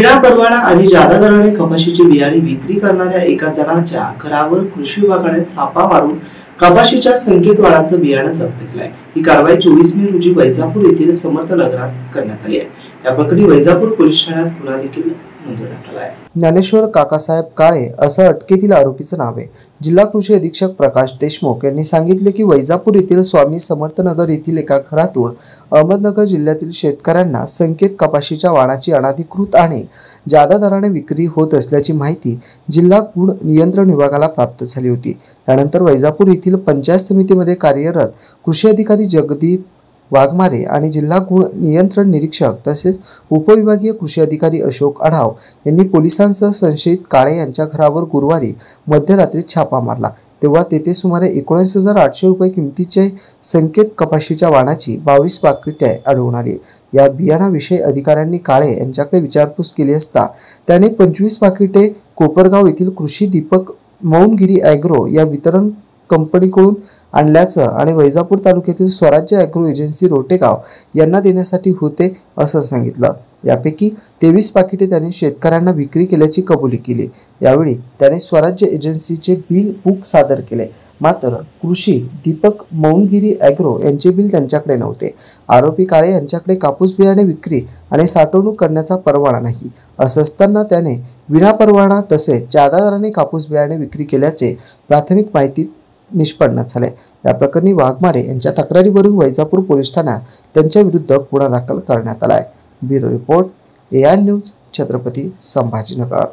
विना परवाना आणि जादा दराने कपाशीची बियाणे विक्री करणाऱ्या एका जणाच्या घरावर कृषी विभागाने छापा मारून कपाशीच्या संकेतवाळाचं बियाणं जप्त केलंय। ही कारवाई 24 मे रोजी वैजापूर येथील समर्थ नगरात करण्यात आली आहे। या प्रकरणी वैजापूर पोलीस ठाण्यात गुन्हा देखील नोंदवण्यात आला आहे। ज्ञानेश्वर काकासाहेब काळे असं अटकेतील आरोपीचं नाव आहे। जिल्हा कृषी अधीक्षक प्रकाश देशमुख यांनी सांगितले की वैजापूर येथील स्वामी समर्थ नगर येथील एका घरातून अहमदनगर जिल्ह्यातील शेतकऱ्यांना संकेत कपाशीच्या वाणाची अनधिकृत आणि जादा दराने विक्री होत असल्याची माहिती जिल्हा गुण नियंत्रण विभागाला प्राप्त झाली होती। त्यानंतर वैजापूर येथील पंचायत समितीमध्ये कार्यरत कृषी अधिकारी जगदीप वाघमारे आणि जिल्हा गुण नियंत्रण निरीक्षक तसेच उपविभागीय कृषी अधिकारी अशोक आढाव यांनी पोलिसांसह संशयित काळे यांच्या घरावर गुरुवारी मध्यरात्री छापा मारला। तेव्हा तेथे सुमारे 19,800 रुपये किमतीचे संकेत कपाशीच्या वाणाची 22 पाकिटे आढळून आली। या बियाणाविषयी अधिकाऱ्यांनी काळे यांच्याकडे विचारपूस केली असता त्याने 25 पाकिटे कोपरगाव येथील कृषी दीपक मौनगिरी ॲग्रो या वितरण कंपनीकडून आणल्याचं आणि वैजापूर तालुक्यातील स्वराज्य ॲग्रो एजन्सी रोटेगाव यांना देण्यासाठी होते असं सांगितलं। यापैकी 23 पाकिटे त्याने शेतकऱ्यांना विक्री केल्याची कबुली केली। यावेळी त्याने स्वराज्य एजन्सीचे बिल बुक सादर केले, मात्र कृषी दीपक मौनगिरी ॲग्रो यांचे बिल त्यांच्याकडे नव्हते। आरोपी काळे यांच्याकडे कापूस बियाणे विक्री आणि साठवणूक करण्याचा परवाना नाही। असं असताना त्याने विनापरवाना तसेच जादा दराने कापूस बियाणे विक्री केल्याचे प्राथमिक माहिती निष्पन्न झाले। या प्रकरणी वाघमारे यांच्या तक्रारीवरून वैजापूर पोलीस ठाण्यात त्यांच्या विरुद्ध गुन्हा दाखल करण्यात आला आहे। Bureau report AN news, Chhatrapati Sambhajinagar.